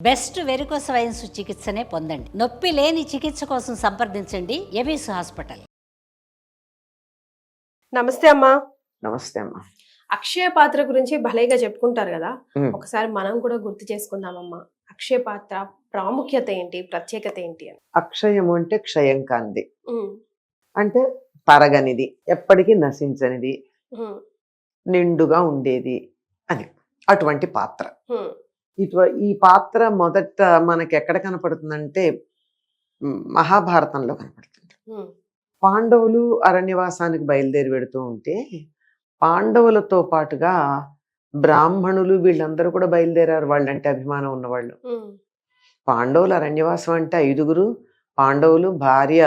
Best varicose veins చికిత్సనే పొందండి. నొప్పి లేని చికిత్స కోసం సంప్రదించండి ఎబిస్ హాస్పిటల్. నమస్తే అమ్మా. నమస్తే అమ్మా. అక్షయ పాత్ర గురించి భలేగా చెప్పుకుంటారు కదా, ఉమ్. ఒకసారి మనం కూడా గుర్తు చేసుకుందామమ్మా. అక్షయ పాత్ర ప్రాముఖ్యత ఏంటి, ప్రత్యేకత ఏంటి అని. అక్షయము అంటే క్షయం కానిది, ఉమ్, అంటే తరగనిది, ఎప్పటికీ నశించనిది, ఉమ్, నిండుగా ఉండేది అని అటువంటి పాత్ర. ఉమ్, ఈ పాత్ర మొదట మనకి ఎక్కడ కనపడుతుందంటే మహాభారతంలో కనపడుతుంది. ఉమ్, పాండవులు అరణ్యవాసానికి బయలుదేరి వెడుతూ ఉంటే పాండవులతో పాటుగా బ్రాహ్మణులు వీళ్ళందరూ కూడా బయలుదేరారు, వాళ్ళంటే అభిమానం ఉన్నవాళ్ళు. ఉమ్, పాండవులు అరణ్యవాసం అంటే 5గురు, పాండవులు భార్య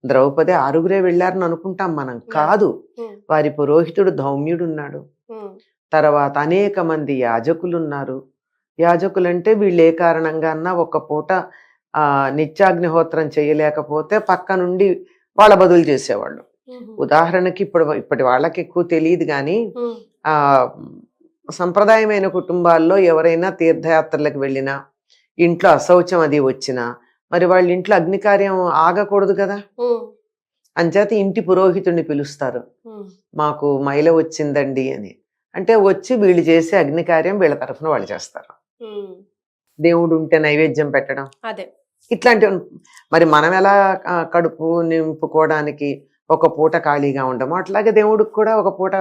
ద్రౌపది 6గురే వెళ్ళారని అనుకుంటాం మనం. కాదు, ఉమ్, వారి పురోహితుడు ధౌమ్యుడు ఉన్నాడు, ఉమ్, తర్వాత అనేక మంది యాజకులు ఉన్నారు. యాజకులంటే వీళ్ళు ఏ కారణంగా అన్నా ఒక పూట నిత్యాగ్నిహోత్రం చేయలేకపోతే పక్క నుండి వాళ్ళ బదులు చేసేవాళ్ళు. ఉమ్, ఉదాహరణకి ఇప్పటి వాళ్ళకి ఎక్కువ తెలియదు కానీ ఉమ్, ఆ సంప్రదాయమైన కుటుంబాల్లో ఎవరైనా తీర్థయాత్రలకు వెళ్ళినా, ఇంట్లో అశౌచం అది వచ్చినా, మరి వాళ్ళ ఇంట్లో అగ్నికార్యం ఆగకూడదు కదా, ఉమ్, అంచేత ఇంటి పురోహితుడిని పిలుస్తారు. ఉమ్, మాకు మైల వచ్చిందండి అని అంటే వచ్చి వీళ్ళు చేసే అగ్నికార్యం వీళ్ళ తరఫున వాళ్ళు చేస్తారు. ఉమ్, దేవుడు ఉంటే నైవేద్యం పెట్టడం, అదే. ఇట్లాంటివి. మరి మనం ఎలా కడుపు నింపుకోవడానికి ఒక పూట ఖాళీగా ఉండము, అట్లాగే దేవుడికి కూడా ఒక పూట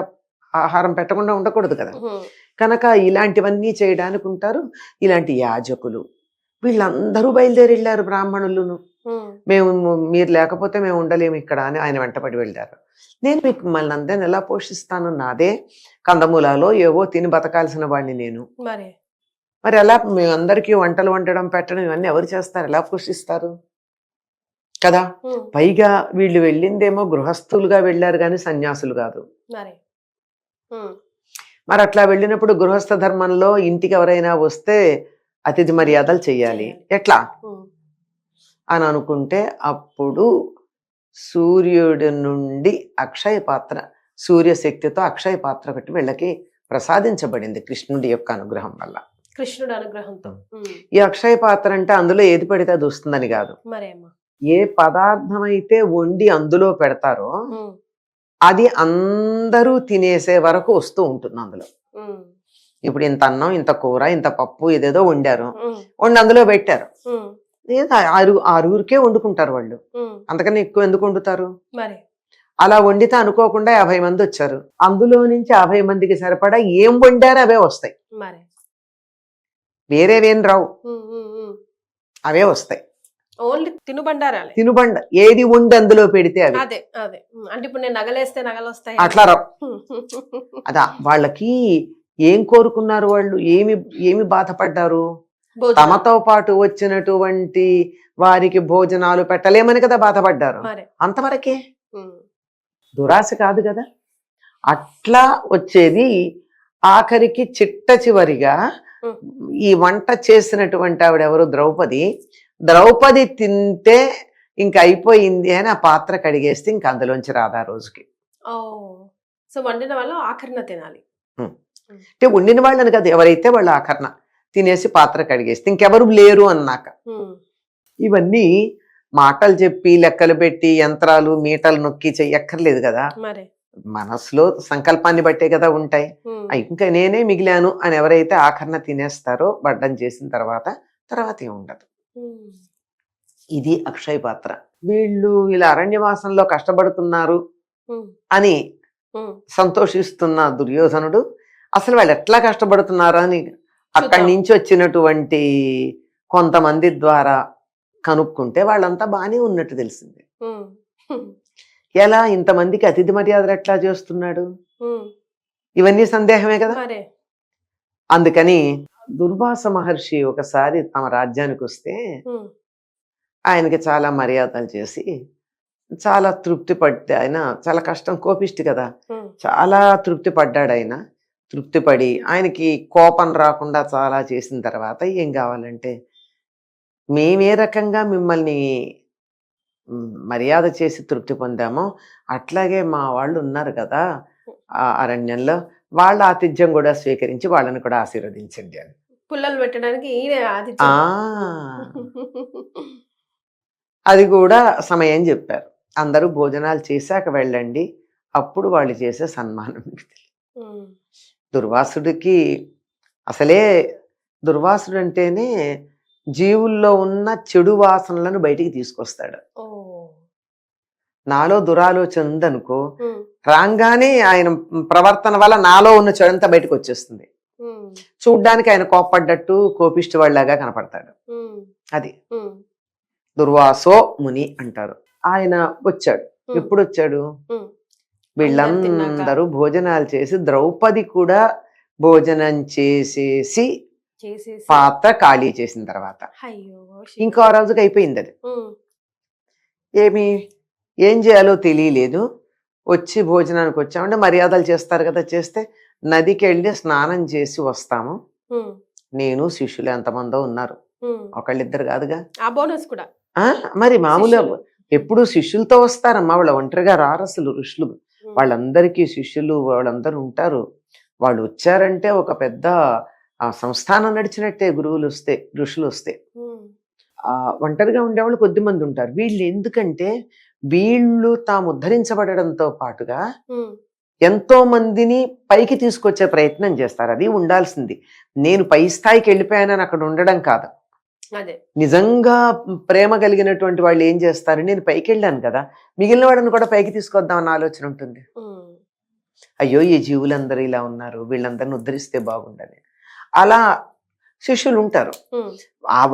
ఆహారం పెట్టకుండా ఉండకూడదు కదా. ఉమ్, కనుక ఇలాంటివన్నీ చేయడానికి ఉంటారు. ఇలాంటి యాజకులు వీళ్ళందరూ బయలుదేరి వెళ్ళారు, బ్రాహ్మణులను. ఉమ్, మీరు లేకపోతే మేము ఉండలేము ఇక్కడ అని ఆయన వెంటపడి వెళ్ళారు. నేను మీకు మిమ్మల్ని అందరిని ఎలా పోషిస్తాను, నాదే కందమూలాలో ఏవో తిని బతకాల్సిన వాడిని నేను. మరి ఎలా మేమందరికీ వంటలు వండడం పెట్టడం ఇవన్నీ ఎవరు చేస్తారు, ఎలా పోషిస్తారు కదా. ఉమ్, పైగా వీళ్ళు వెళ్ళిందేమో గృహస్థులుగా వెళ్ళారు కానీ సన్యాసులు కాదు. ఉమ్, మరి అట్లా వెళ్ళినప్పుడు గృహస్థ ధర్మంలో ఇంటికి ఎవరైనా వస్తే అతిథి మర్యాదలు చెయ్యాలి, ఎట్లా ఉమ్, అని అనుకుంటే అప్పుడు సూర్యుడి నుండి అక్షయ పాత్ర, సూర్యశక్తితో అక్షయ పాత్ర ఒకటి వీళ్ళకి ప్రసాదించబడింది కృష్ణుడి యొక్క అనుగ్రహం వల్ల. కృష్ణుడు అనుగ్రహంతో. ఉమ్, ఈ అక్షయ పాత్ర అంటే అందులో ఏది పడితే అది వస్తుందని కాదు. మరేమ్మా. ఏ పదార్థం అయితే వండి అందులో పెడతారో ఉమ్, అది అందరూ తినేసే వరకు వస్తూ ఉంటుంది అందులో. ఉమ్, ఇప్పుడు ఇంత అన్నం, ఇంత కూర, ఇంత పప్పు, ఇదేదో వండారు, ఉమ్, వండి అందులో పెట్టారు. ఉమ్, ఆరుగురికే వండుకుంటారు వాళ్ళు, ఉమ్, అంతకన్నా ఎక్కువ ఎందుకు వండుతారు. మరి అలా వండితే అనుకోకుండా 50 మంది వచ్చారు, అందులో నుంచి 50 మందికి సరిపడా ఏం వండారో అవే వస్తాయి, మరి వేరేవేం రావు, ఉమ్, ఉమ్, ఉమ్. అవే వస్తాయి. ఓన్లీ తినుబండారాలే. తినుబండ ఏది వండి అందులో పెడితే అవి. అదే అదే. అంటే ఇప్పుడు నేను నగలేస్తే నగలు వస్తాయి అట్లా రావు. అదా వాళ్ళకి ఏం కోరుకున్నారు, వాళ్ళు ఏమి ఏమి బాధపడ్డారు, తమతో పాటు వచ్చినటువంటి వారికి భోజనాలు పెట్టలేమని కదా బాధపడ్డారు, అంతవరకే. దురాశ కాదు కదా. అట్లా వచ్చేది ఆఖరికి చిట్ట చివరిగా ఈ వంట చేసినటువంటి ఆవిడెవరు, ద్రౌపది తింటే ఇంక అయిపోయింది అని ఆ పాత్ర కడిగేస్తే ఇంక అందులోంచి రాదా రోజుకి. సో వండిన వాళ్ళు ఆఖరణ తినాలి అంటే వండిన వాళ్ళని కదా, ఎవరైతే వాళ్ళు ఆఖరణ తినేసి పాత్ర కడిగేస్తే ఇంకెవరు లేరు అన్నాక. ఇవన్నీ మాటలు చెప్పి లెక్కలు పెట్టి యంత్రాలు మీటలు నొక్కి చెయ్యక్కర్లేదు కదా, మనసులో సంకల్పాన్ని బట్టే కదా ఉంటాయి. ఇంకా నేనే మిగిలాను అని ఎవరైతే ఆఖరణ తినేస్తారో వడ్డం చేసిన తర్వాత ఏం ఉండదు. ఇది అక్షయ పాత్ర. వీళ్ళు ఇలా అరణ్యవాసంలో కష్టపడుతున్నారు అని సంతోషిస్తున్న దుర్యోధనుడు అసలు వాళ్ళు ఎట్లా కష్టపడుతున్నారు అని అక్కడి నుంచి వచ్చినటువంటి కొంతమంది ద్వారా కనుక్కుంటే వాళ్ళంతా బాగానే ఉన్నట్టు తెలిసింది. ఎలా ఇంతమందికి అతిథి మర్యాదలు ఎట్లా చేస్తున్నాడు, ఇవన్నీ సందేహమే కదా. అందుకని దుర్వాస మహర్షి ఒకసారి తమ రాజ్యానికి వస్తే ఆయనకి చాలా మర్యాదలు చేసి చాలా తృప్తి పడితే, ఆయన చాలా కష్టం, కోపిష్టి కదా, చాలా తృప్తి పడ్డాడు. ఆయన తృప్తిపడి ఆయనకి కోపం రాకుండా చాలా చేసిన తర్వాత ఏం కావాలంటే, మేమే రకంగా మిమ్మల్ని మర్యాద చేసి తృప్తి పొందామో అట్లాగే మా వాళ్ళు ఉన్నారు కదా ఆ అరణ్యంలో, వాళ్ళ ఆతిథ్యం కూడా స్వీకరించి వాళ్ళని కూడా ఆశీర్వదించండి అని. పుల్లలు పెట్టడానికి ఈయన అది ఆ అది కూడా సమయం చెప్పారు. అందరూ భోజనాలు చేశాక వెళ్ళండి, అప్పుడు వాళ్ళు చేసే సన్మానం మీకు తెలియదు. దుర్వాసుడికి అసలే దుర్వాసుడు అంటేనే జీవుల్లో ఉన్న చెడు వాసనలను బయటికి తీసుకొస్తాడు. నాలో దురాలోచన ఉందనుకో, రాగానే ఆయన ప్రవర్తన వల్ల నాలో ఉన్న చెడంతా బయటకు వచ్చేస్తుంది. చూడ్డానికి ఆయన కోప్పడ్డట్టు కోపిష్టి వాళ్ళలాగా కనపడతాడు. అది దుర్వాసో ముని అంటారు. ఆయన వచ్చాడు. ఎప్పుడు వచ్చాడు? వీళ్ళందరూ భోజనాలు చేసి, ద్రౌపది కూడా భోజనం చేసేసి పాత్ర ఖాళీ చేసిన తర్వాత ఇంకో రోజుకి అయిపోయింది. అది ఏం చేయాలో తెలియలేదు. వచ్చి భోజనానికి వచ్చామంటే మర్యాదలు చేస్తారు కదా, చేస్తే నదికి వెళ్ళి స్నానం చేసి వస్తాము. నేను శిష్యులు ఎంతమందో ఉన్నారు, ఒకళ్ళిద్దరు కాదుగా. మరి మామూలుగా ఎప్పుడు శిష్యులతో వస్తారమ్మా, వాళ్ళ ఒంటరిగా రారు అసలు ఋషులు. వాళ్ళందరికీ శిష్యులు వాళ్ళందరూ ఉంటారు. వాళ్ళు వచ్చారంటే ఒక పెద్ద సంస్థానం నడిచినట్టే. గురువులు వస్తే, ఋషులు వస్తే. ఒంటరిగా ఉండేవాళ్ళు కొద్ది మంది ఉంటారు. వీళ్ళు ఎందుకంటే వీళ్ళు తాము ఉద్ధరించబడడంతో పాటుగా ఎంతో మందిని పైకి తీసుకొచ్చే ప్రయత్నం చేస్తారు. అది ఉండాల్సింది. నేను పై స్థాయికి వెళ్ళిపోయానని అక్కడ ఉండడం కాదు. నిజంగా ప్రేమ కలిగినటువంటి వాళ్ళు ఏం చేస్తారు, నేను పైకి వెళ్ళాను కదా, మిగిలిన వాడిని కూడా పైకి తీసుకొద్దామన్న ఆలోచన ఉంటుంది. అయ్యో ఈ జీవులందరూ ఇలా ఉన్నారు, వీళ్ళందరిని ఉద్ధరిస్తే బాగుండని అలా శిష్యులు ఉంటారు.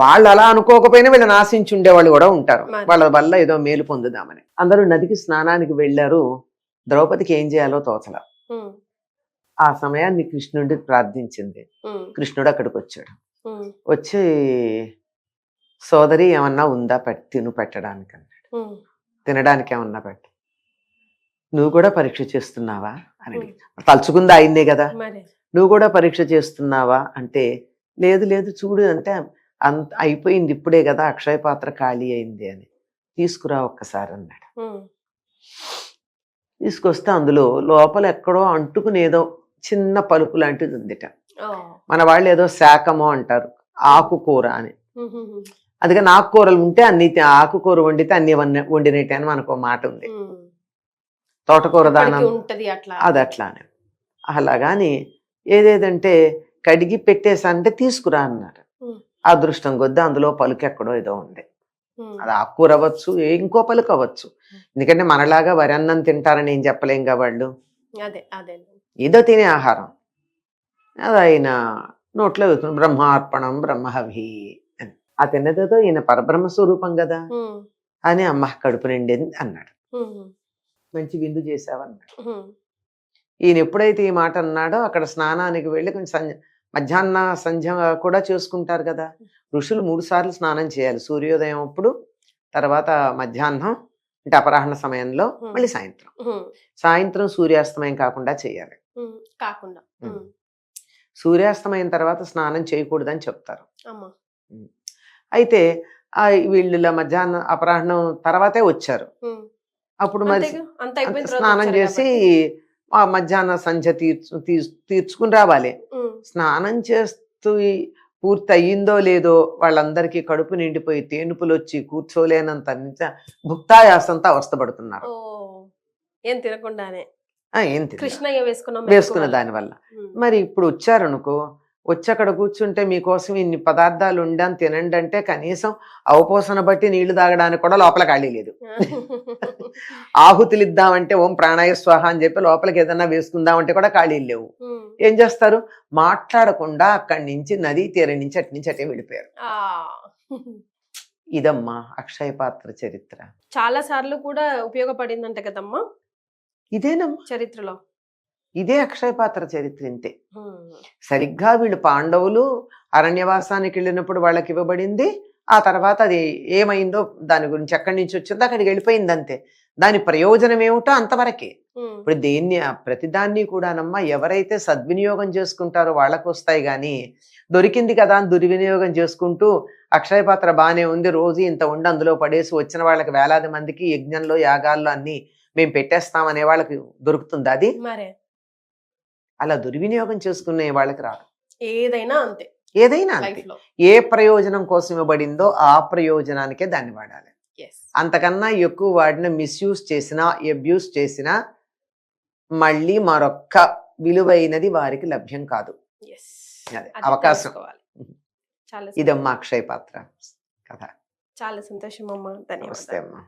వాళ్ళు అలా అనుకోకపోయినా వీళ్ళని ఆశించి ఉండేవాళ్ళు కూడా ఉంటారు. వాళ్ళ వల్ల ఏదో మేలు పొందుదామని అందరూ నదికి స్నానానికి వెళ్ళారు. ద్రౌపదికి ఏం చేయాలో తోచల. ఆ సమయాన్ని కృష్ణుడికి ప్రార్థించింది. కృష్ణుడు అక్కడికి వచ్చాడు. వచ్చి సోదరి ఏమన్నా ఉందా తిను పెట్టడానికి అన్నాడు. తినడానికి ఏమన్నా పెట్టి, నువ్వు కూడా పరీక్ష చేస్తున్నావా అని తలుచుకుందా అయిందే కదా, నువ్వు కూడా పరీక్ష చేస్తున్నావా అంటే, లేదు లేదు చూడు అంటే, అంత అయిపోయింది ఇప్పుడే కదా, అక్షయ పాత్ర ఖాళీ అయింది అని, తీసుకురా ఒక్కసారి అన్నాడు. తీసుకొస్తే అందులో లోపల ఎక్కడో అంటుకునేదో చిన్న పలుకు లాంటిది ఉందిట. మన వాళ్ళు ఏదో శాకమో అంటారు, ఆకుకూర అని. అందుకే ఆకుకూరలు ఉంటే అన్ని, ఆకుకూర వండితే అన్ని వండినట్టే అని మనకు మాట ఉంది. తోటకూర దానం అది అట్లానే. అలాగాని ఏదేదంటే కడిగి పెట్టేసంటే తీసుకురా అన్నారు. అదృష్టం కొద్ది అందులో పలుకు ఎక్కడో ఏదో ఉంది. అది ఆకుకూర అవ్వచ్చు, ఇంకో పలుకు అవ్వచ్చు. ఎందుకంటే మనలాగా వరి అన్నం తింటారని ఏం చెప్పలేంగా వాళ్ళు. ఏదో తినే ఆహారం అది ఆయన నోట్లో వెళ్తుంది. బ్రహ్మార్పణం బ్రహ్మహవి అని. ఆ తిన్నదేదో ఈయన పరబ్రహ్మ స్వరూపం కదా అని, అమ్మ కడుపు నిండింది అన్నాడు. మంచి విందు చేసావన్నాడు. ఈయన ఎప్పుడైతే ఈ మాట అన్నాడో అక్కడ స్నానానికి వెళ్ళి కొంచెం మధ్యాహ్న సంధ్య కూడా చేసుకుంటారు కదా. ఋషులు 3 సార్లు స్నానం చేయాలి. సూర్యోదయం అప్పుడు, తర్వాత మధ్యాహ్నం అంటే అపరాహ్న సమయంలో, మళ్ళీ సాయంత్రం. సాయంత్రం సూర్యాస్తమయం కాకుండా చేయాలి. సూర్యాస్తమయం తర్వాత స్నానం చేయకూడదని చెప్తారు. అయితే వీళ్ళు మధ్యాహ్నం అపరాహ్నం తర్వాతే వచ్చారు. అప్పుడు మరి స్నానం చేసి ఆ మధ్యాహ్న సంధ్య తీర్చుకుని రావాలి. స్నానం చేస్తూ పూర్తి అయ్యిందో లేదో వాళ్ళందరికీ కడుపు నిండిపోయి తేనుపులు వచ్చి కూర్చోలేనంత భుక్తాయాసంతో అవస్థపడుతున్నారు. ఏం తినకుండానే వేసుకున్న దానివల్ల. మరి ఇప్పుడు వచ్చారనుకో, వచ్చి అక్కడ కూర్చుంటే మీకోసం ఇన్ని పదార్థాలు ఉండాలని తినండి అంటే కనీసం అవపోసన బట్టి నీళ్లు తాగడానికి కూడా లోపల ఖాళీ లేదు. ఆహుతులు ఇద్దామంటే ఓం ప్రాణాయ స్వాహ అని చెప్పి లోపలికి ఏదన్నా వేసుకుందామంటే కూడా ఖాళీ లేవు. ఏం చేస్తారు, మాట్లాడకుండా అక్కడి నుంచి నదీ తీరం నుంచి అటే వెళ్ళిపోయారు. ఇదమ్మా అక్షయ పాత్ర చరిత్ర. చాలా సార్లు కూడా ఉపయోగపడిందంట కదమ్మా ఇదేనమ్మా చరిత్రలో. ఇదే అక్షయ పాత్ర చరిత్ర. ఇంతే. సరిగ్గా వీళ్ళు పాండవులు అరణ్యవాసానికి వెళ్ళినప్పుడు వాళ్ళకి ఇవ్వబడింది. ఆ తర్వాత అది ఏమైందో దాని గురించి ఎక్కడి నుంచి వచ్చిందో అక్కడికి వెళ్ళిపోయింది అంతే. దాని ప్రయోజనం ఏమిటో అంతవరకే. ఇప్పుడు ప్రతిదాన్ని కూడానమ్మా ఎవరైతే సద్వినియోగం చేసుకుంటారో వాళ్ళకు వస్తాయి. కానీ దొరికింది కదా అని దుర్వినియోగం చేసుకుంటూ అక్షయ పాత్ర బాగానే ఉంది, రోజు ఇంత ఉండి అందులో పడేసి వచ్చిన వాళ్ళకి వేలాది మందికి యజ్ఞంలో యాగాల్లో అన్ని మేము పెట్టేస్తాం అనే వాళ్ళకి దొరుకుతుంది. అది అలా దుర్వినియోగం చేసుకునే వాళ్ళకి రాదు. ఏదైనా అంతే. ఏదైనా అంతే. లైఫ్ లో. ఏ ప్రయోజనం కోసం ఇవ్వబడిందో ఆ ప్రయోజనానికే దాన్ని వాడాలి. ఎస్. అంతకన్నా ఎక్కువ వాడిన మిస్యూజ్ చేసినా అబ్యూస్ చేసినా మళ్ళీ మరొక్క విలువైనది వారికి లభ్యం కాదు. ఎస్. అదే అది అవకాశం. తెలుసుకోవాలి. చాలా ఇదమ్మా అక్షయ పాత్ర కథ. చాలా సంతోషం అమ్మా. నమస్తే ధన్యవాదాలు. అమ్మా.